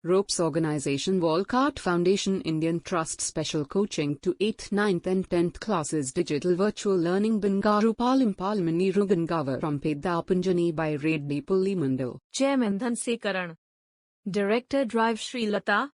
Ropes Organization Walcott Foundation Indian Trust Special Coaching to 8th, 9th and 10th classes Digital Virtual Learning Bangaru Palimani Rugangavar from Pedapunjani by Reddy Pulli Mandal. Chairman Dhansekaran. Director Drive Sri Lata.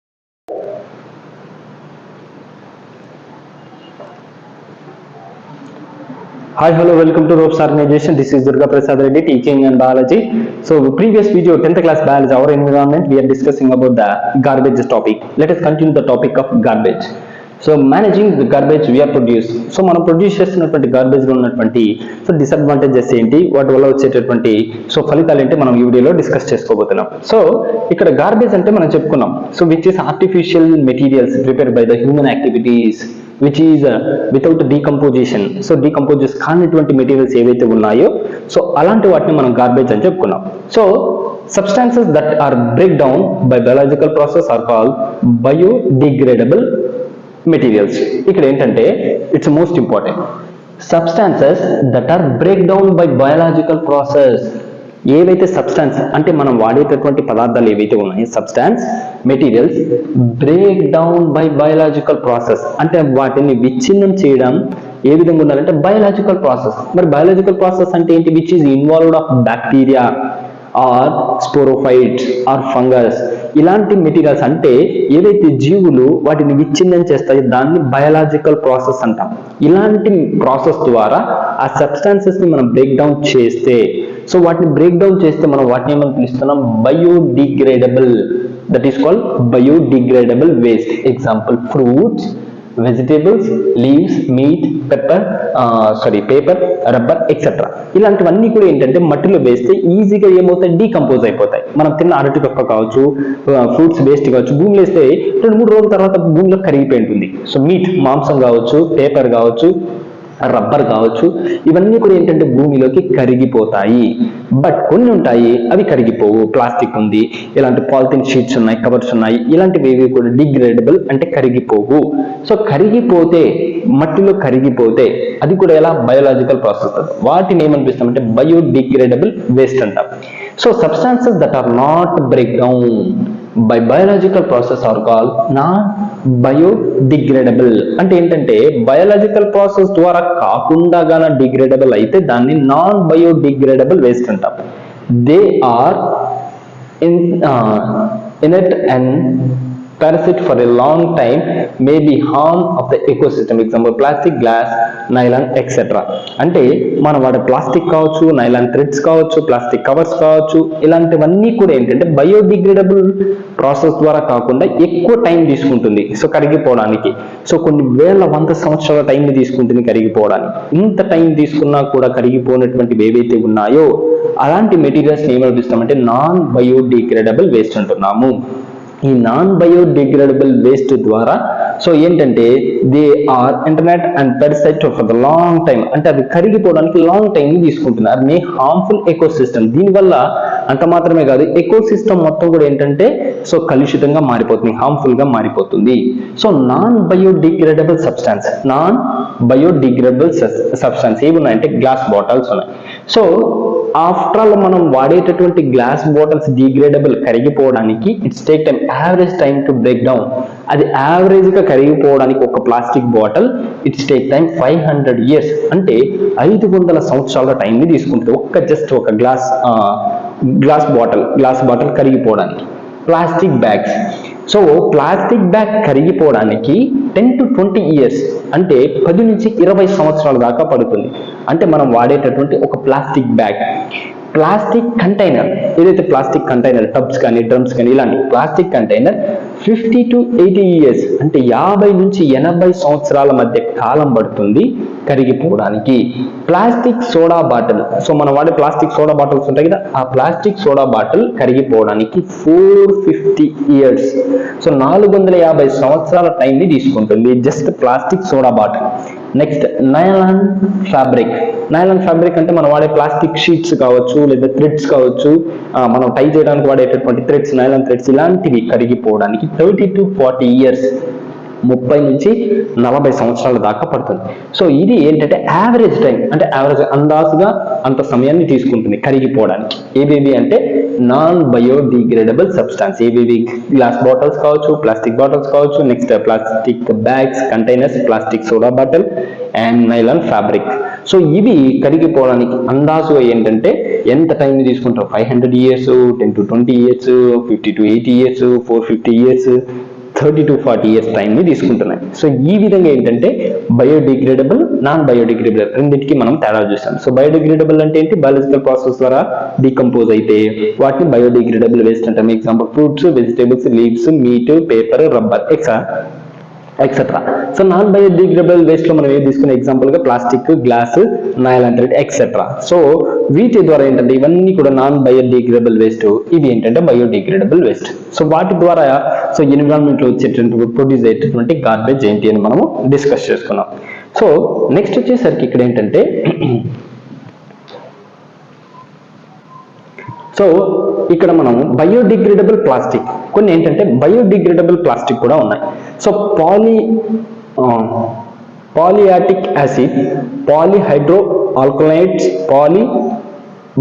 Hi, hello, welcome to Ropes Organization. This is Durga Prasad Reddy teaching in biology. So previous video 10th class biology, our environment, we are discussing about the garbage topic. Let us continue the topic of garbage. So managing the garbage we are produce. So మనం produce చేస్తున్నటువంటి garbage లో ఉన్నటువంటి so disadvantages ఏంటి, వాటి వల్ల వచ్చేటటువంటి so ఫలితాలు ఏంటి మనం ఈ వీడియోలో డిస్కస్ చేసుకోబోతున్నాం. సో ఇక్కడ గార్బేజ్ అంటే మనం చెప్పుకున్నాం. So which is artificial materials prepared by the human activities which is without decomposition. So decomposes కానిటువంటి మెటీరియల్స్ ఏవైతే ఉన్నాయో సో అలాంటి వాటిని మనం గార్బేజ్ అని చెప్పుకున్నాం. So substances that are break down by biological process are called biodegradable materials. ఇక్కడ ఏంటంటే it's most important, substances that are break down by biological process. ఏవైతే సబ్స్టాన్స్ అంటే మనం వాడేటటువంటి పదార్థాలు ఏవైతే ఉన్నాయో substance materials break down by biological process అంటే వాటిని విచ్ఛిన్నం చేయడం ఏ విధంగా ఉండాలంటే బయాలజికల్ ప్రాసెస్. మరి బయాలజికల్ ప్రాసెస్ అంటే ఏంటి? Which is involved of bacteria or sporophytes or fungus. ఇలాంటి మెటీరియల్స్ అంటే ఏవైతే జీవులు వాటిని విచ్ఛిన్నం చేస్తాయో దాన్ని బయాలజికల్ ప్రాసెస్ అంటాం. ఇలాంటి ప్రాసెస్ ద్వారా ఆ సబ్స్టాన్సెస్ ని మనం బ్రేక్ డౌన్ చేస్తే సో వాటిని బ్రేక్ డౌన్ చేస్తే మనం వాటిని ఏమని పిలుస్తున్నాం? Biodegradable. That is called biodegradable waste. Example fruits, vegetables, leaves, meat, paper, rubber etcetera. ఇలాంటివన్నీ కూడా ఏంటంటే మట్టిలో వేస్తే ఈజీగా ఏమవుతాయి? డీకంపోజ్ అయిపోతాయి. మనం తిన్న అరటి పక్క కావచ్చు, ఫ్రూట్స్ వేస్ట్ కావచ్చు, భూమిలో వేస్తే 2-3 రోజుల తర్వాత భూమిలో కరిగిపోయి ఉంటుంది. సో మీట్ మాంసం కావచ్చు, పేపర్ కావచ్చు, రబ్బర్ కావచ్చు, ఇవన్నీ కూడా ఏంటంటే భూమిలోకి కరిగిపోతాయి. బట్ కొన్ని ఉంటాయి అవి కరిగిపోవు. ప్లాస్టిక్ ఉంది, ఇలాంటి పాలిథిన్ షీట్స్ ఉన్నాయి, కవర్స్ ఉన్నాయి, ఇలాంటివి కూడా డిగ్రేడబుల్ అంటే కరిగిపోవు. సో కరిగిపోతే మట్టిలో కరిగిపోతే అది కూడా ఎలా? Biological process. వాటిని ఏమనిపిస్తామంటే బయోడిగ్రేడబుల్ వేస్ట్ అంటాం. So substances that are not break down by biological process are called non biodegradable. అంటే ఏంటంటే బయాలజికల్ ప్రాసెస్ ద్వారా కాకుండా గాన డిగ్రేడబుల్ అయితే దాన్ని నాన్ బయోడిగ్రేడబుల్ వేస్ట్ అంటాం. They are inert and parasite for a long time, may be harm of the ecosystem. Example plastic, glass, nylon etc. అంటే మనం వాడే ప్లాస్టిక్ కావచ్చు, నైలాన్ థ్రెడ్స్ కావచ్చు, ప్లాస్టిక్ కవర్స్ కావచ్చు, ఇలాంటివన్నీ కూడా ఏంటంటే బయోడిగ్రేడబుల్ ప్రాసెస్ ద్వారా కాకుండా ఎక్కువ టైం తీసుకుంటుంది సో కరిగిపోవడానికి. సో కొన్ని వేల 100 సంవత్సరాల టైం తీసుకుంటుంది కరిగిపోవడానికి. ఇంత టైం తీసుకున్నా కూడా కరిగిపోయినటువంటివి ఏవైతే ఉన్నాయో అలాంటి మెటీరియల్స్ ఏమనిపిస్తామంటే నాన్ బయోడిగ్రేడబుల్ వేస్ట్ అంటున్నాము. ఈ నాన్ బయోడిగ్రేడబుల్ వేస్ట్ ద్వారా సో ఏంటంటే they are internet and parasite for the long time. అంటే అది కరిగిపోవడానికి లాంగ్ టైం తీసుకుంటుంది. అది మే హార్మ్ఫుల్ ఎకోసిస్టమ్. దీనివల్ల అంత మాత్రమే కాదు, ఎకోసిస్టమ్ మొత్తం కూడా ఏంటంటే సో కలుషితంగా మారిపోతుంది, హార్మ్ఫుల్ గా మారిపోతుంది. So non biodegradable substance, non biodegradable substance ఏవి ఉన్నాయంటే గ్లాస్ బాటిల్స్ ఉన్నాయి. సో ఆఫ్టర్ ఆల్ మనం వాడేటటువంటి గ్లాస్ బాటిల్స్ డిగ్రేడబుల్ కరిగిపోవడానికి it's take time, average time to break down. అది యావరేజ్ గా కరిగిపోవడానికి ఒక plastic bottle it's take time 500 years. అంటే 500 సంవత్సరాల టైం ని తీసుకుంటుంది జస్ట్ ఒక గ్లాస్ బాటిల్ కరిగిపోవడానికి. Plastic bags, so plastic bag కరిగిపోవడానికి 10 to 20 years అంటే 10 నుంచి 20 సంవత్సరాల దాకా పడుతుంది. అంటే మనం వాడేటటువంటి ఒక ప్లాస్టిక్ బ్యాగ్. ప్లాస్టిక్ కంటైనర్, ఏదైతే ప్లాస్టిక్ కంటైనర్ టబ్స్ కానీ డ్రమ్స్ కానీ ఇలాంటి ప్లాస్టిక్ కంటైనర్ 50 to 80 years అంటే 50 నుంచి 80 సంవత్సరాల మధ్య కాలం పడుతుంది కరిగిపోవడానికి. ప్లాస్టిక్ సోడా బాటిల్, సో మనం వాడే ప్లాస్టిక్ సోడా బాటిల్స్ ఉంటాయి కదా, ఆ ప్లాస్టిక్ సోడా బాటిల్ కరిగిపోవడానికి 450 years. సో 450 సంవత్సరాల టైం ని తీసుకుంటుంది just plastic soda bottle. Next nylon fabric. Nylon fabric అంటే మనం వాడే ప్లాస్టిక్ షీట్స్ కావచ్చు లేదా థ్రెడ్స్ కావచ్చు, మనం టై చేయడానికి వాడేటటువంటి థ్రెడ్స్, నైలాన్ థ్రెడ్స్ ఇలాంటివి కరిగిపోవడానికి 30 to 40 years 30 నుంచి 40 సంవత్సరాల దాకా పడుతుంది. సో ఇది ఏంటంటే యావరేజ్ టైం, అంటే యావరేజ్ అందాజుగా అంత సమయాన్ని తీసుకుంటుంది కరిగిపోవడానికి. ఏవేవి అంటే నాన్ బయోడిగ్రేడబుల్ సబ్స్టాన్స్. ఏవి? గ్లాస్ బాటిల్స్ కావచ్చు, ప్లాస్టిక్ బాటిల్స్ కావచ్చు, next plastic bags, containers, plastic soda bottle and nylon fabric. So ఇవి కరిగిపోవడానికి అందాజుగా ఏంటంటే ఎంత టైం తీసుకుంటారు? 500 years, 10 to 20 years, 50 to 80 years, 450 years, 30 to 40 years టైంని తీసుకుంటున్నాయి. సో ఈ విధంగా ఏంటంటే బయోడిగ్రేడబుల్, నాన్ బయోడిగ్రేడబుల్ రెండింటికి మనం తేడా చూస్తాం. సో బయోడిగ్రేడబుల్ అంటే ఏంటి? బయాలజికల్ ప్రాసెస్ ద్వారా డీకంపోజ్ అయితే వాటిని బయోడిగ్రేడబుల్ వేస్ట్ అంటాం. Example fruits, vegetables, leaves, meat, paper, rubber etcetera. So non biodegradable waste లో మనం ఏం తీసుకునే ఎగ్జాంపుల్ గా plastic, glass, nylon thread etcetera. So వీటి ద్వారా ఏంటంటే ఇవన్నీ కూడా నాన్ బయోడిగ్రేడబుల్ వేస్ట్, ఇవి ఏంటంటే బయోడిగ్రేడబుల్ వేస్ట్. సో వాటి ద్వారా సో ఎన్విరాన్మెంట్ లో వచ్చేటువంటి ప్రొడ్యూస్ అయ్యేటటువంటి గార్బేజ్ ఏంటి అని మనం డిస్కస్ చేసుకున్నాం. సో నెక్స్ట్ వచ్చేసరికి ఇక్కడ ఏంటంటే సో ఇక్కడ మనం బయోడిగ్రేడబుల్ ప్లాస్టిక్, కొన్ని ఏంటంటే బయోడిగ్రేడబుల్ ప్లాస్టిక్ కూడా ఉన్నాయి. సో పాలియాటిక్ యాసిడ్, పాలిహైడ్రో ఆల్కలైడ్స్,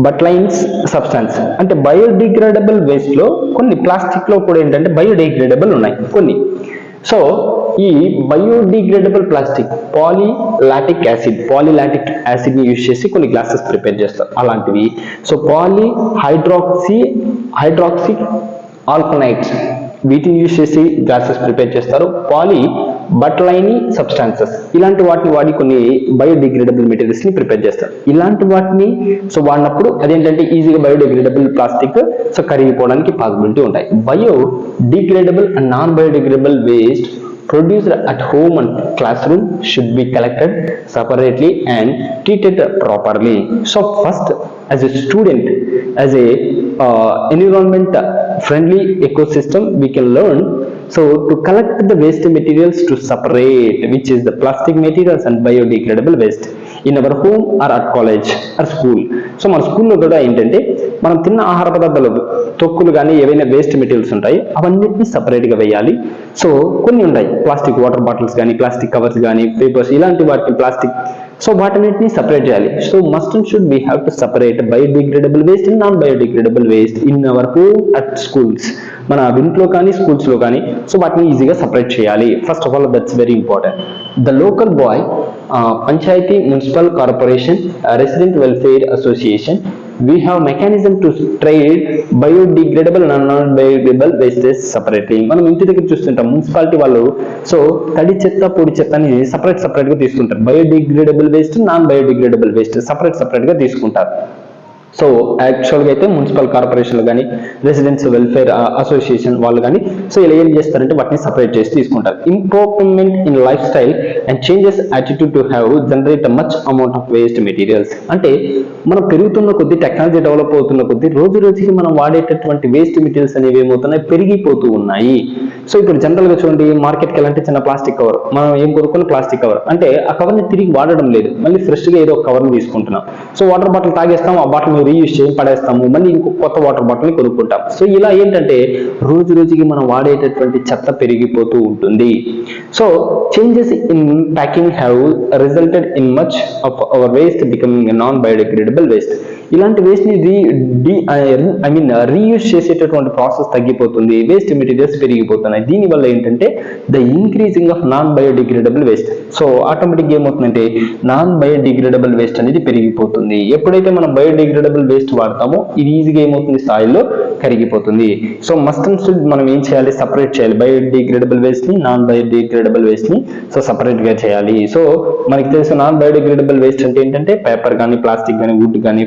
బట్లైన్స్ సబ్స్టాన్స్ అంటే బయోడిగ్రేడబుల్ వేస్ట్ లో కొన్ని, ప్లాస్టిక్ లో కూడా ఏంటంటే బయోడిగ్రేడబుల్ ఉన్నాయి కొన్ని. సో ఈ బయోడిగ్రేడబుల్ ప్లాస్టిక్ పాలిలాటిక్ యాసిడ్ ని యూజ్ చేసి కొన్ని గ్లాసెస్ ప్రిపేర్ చేస్తారు అలాంటివి. సో హైడ్రాక్సీ ఆల్కలైడ్స్ వీటిని యూజ్ చేసి గ్లాసెస్ ప్రిపేర్ చేస్తారు. బట్లైని సబ్స్టాన్సెస్ ఇలాంటి వాటిని వాడి కొన్ని బయోడిగ్రేడబుల్ మెటీరియల్స్ ని ప్రిపేర్ చేస్తారు. ఇలాంటి వాటిని సో వాడినప్పుడు అదేంటంటే ఈజీగా బయోడిగ్రేడబుల్ ప్లాస్టిక్ సో కరిగిపోవడానికి పాసిబిలిటీ ఉంటాయి. Biodegradable and non biodegradable waste produced at home and classroom should be collected separately and treated properly. So first, as a student, as a environment friendly ecosystem, we can learn so to collect the waste materials to separate, which is the plastic materials and biodegradable waste in our home or at college or school. So మన స్కూల్లో కూడా ఏంటంటే మనం తిన్న ఆహార పదార్థాలు తొక్కులు కానీ ఏవైనా వేస్ట్ మెటీరియల్స్ ఉంటాయి అవన్నిటిని సపరేట్గా వేయాలి. సో కొన్ని ఉంటాయి ప్లాస్టిక్ వాటర్ బాటిల్స్ కానీ, ప్లాస్టిక్ కవర్స్ కానీ, పేపర్స్ ఇలాంటి వాటిని ప్లాస్టిక్, సో వాటిని సపరేట్ చేయాలి. So must and should we have to separate biodegradable waste and non biodegradable waste in our home at schools. మన ఇంట్లో కానీ స్కూల్స్ లో కానీ సో వాటిని ఈజీగా సపరేట్ చేయాలి. First of all that's very important. The local body, panchayat, municipal corporation, resident welfare association, we have mechanism to trade biodegradable and non-biodegradable wastes separately. మనం ఇంటి దగ్గర చూస్తుంటాం మున్సిపాలిటీ వాళ్ళు సో తడి చెత్త, పొడి చెత్తని సపరేట్ గా తీసుకుంటారు. Biodegradable waste, non biodegradable waste separate గా తీసుకుంటారు. సో యాక్చువల్గా అయితే మున్సిపల్ కార్పొరేషన్లు కానీ, రెసిడెంట్స్ వెల్ఫేర్ అసోసియేషన్ వాళ్ళు కానీ సో ఇలా ఏం చేస్తారంటే వాటిని సపరేట్ చేసి తీసుకుంటారు. Improvement in life style and changes attitude to have generate much amount of waste materials. అంటే మనం పెరుగుతున్న కొద్దీ, టెక్నాలజీ డెవలప్ అవుతున్న కొద్దీ రోజుకి మనం వాడేటటువంటి వేస్ట్ మెటీరియల్స్ అనేవి ఏమవుతున్నాయి, పెరిగిపోతూ ఉన్నాయి. సో ఇప్పుడు జనరల్గా చూడండి, మార్కెట్కి వెళ్ళాలంటే చిన్న ప్లాస్టిక్ కవర్, మనం ఏం కొనుక్కొని ప్లాస్టిక్ కవర్ అంటే ఆ కవర్ని తిరిగి వాడడం లేదు, మళ్ళీ ఫ్రెష్గా ఏదో ఒక కవర్ని తీసుకుంటున్నాం. సో వాటర్ బాటిల్ తాగేస్తాం, ఆ బాటిల్ రీయూజ్ చేసి పడేస్తాము, మళ్ళీ ఇంకో కొత్త వాటర్ బాటిల్ని కొనుక్కుంటాం. సో ఇలా ఏంటంటే రోజుకి మనం వాడేటటువంటి చెత్త పెరిగిపోతూ ఉంటుంది. So changes in packing have resulted in much of our waste becoming non biodegradable waste. ఇలాంటి వేస్ట్ ని రీయూజ్ చేసేటటువంటి ప్రాసెస్ తగ్గిపోతుంది, వేస్ట్ మెటీరియల్స్ పెరిగిపోతున్నాయి. దీనివల్ల ఏంటంటే the increasing of non biodegradable waste. So automatic ఏమవుతుందంటే నాన్ బయోడిగ్రేడబుల్ వేస్ట్ అనేది పెరిగిపోతుంది. ఎప్పుడైతే మనం బయోడిగ్రేడబుల్ వేస్ట్ వాడతామో ఇది ఈజీగా ఏమవుతుంది, స్థాయిలో కరిగిపోతుంది. సో మస్ట్ అండ్ షుడ్ మనం ఏం చేయాలి, సపరేట్ చేయాలి బయోడిగ్రేడబుల్ వేస్ట్ ని, నాన్ బయోడిగ్రేడబుల్ వేస్ట్ ని సో సపరేట్ గా చేయాలి. సో మనకి తెలుసు నాన్ బయోడిగ్రేడబుల్ వేస్ట్ అంటే ఏంటంటే పేపర్ కానీ, ప్లాస్టిక్ కానీ, వుడ్ కానీ,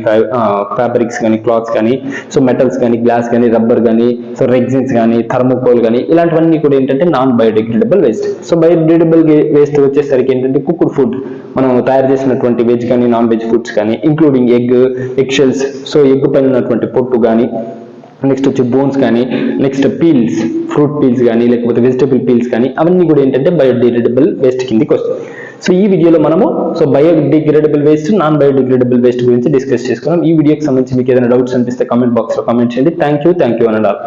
ఫ్యాబ్రిక్స్ కానీ, క్లాత్స్ కానీ, సో మెటల్స్ కానీ, గ్లాస్ కానీ, రబ్బర్ కానీ, సో రెగ్జిన్స్ కానీ, థర్మోకోల్ కానీ ఇలాంటివన్నీ కూడా ఏంటంటే non biodegradable waste. So biodegradable waste వచ్చేసరికి ఏంటంటే కుక్డ్ ఫుడ్, మనం తయారు చేసినటువంటి వెజ్ కానీ, నాన్ వెజ్ ఫుడ్స్ కానీ, including egg shells, so egg పైన ఉన్నటువంటి పొట్టు కానీ, నెక్స్ట్ వచ్చి బోన్స్ కానీ, నెక్స్ట్ పీల్స్, ఫ్రూట్ పీల్స్ కానీ, లేకపోతే వెజిటబుల్ పీల్స్ కానీ, అవన్నీ కూడా ఏంటంటే బయోడిగ్రేడబుల్ వేస్ట్ కిందకి వస్తుంది. సో ఈ వీడియోలో మనము so biodegradable waste, non biodegradable waste గురించి డిస్కస్ చేసుకున్నాం. ఈ వీడియోకి సంబంధించి మీకు ఏదైనా డౌట్స్ అనిపిస్తే కామెంట్ బాక్స్ లో కామెంట్ చేయండి. Thank you and all.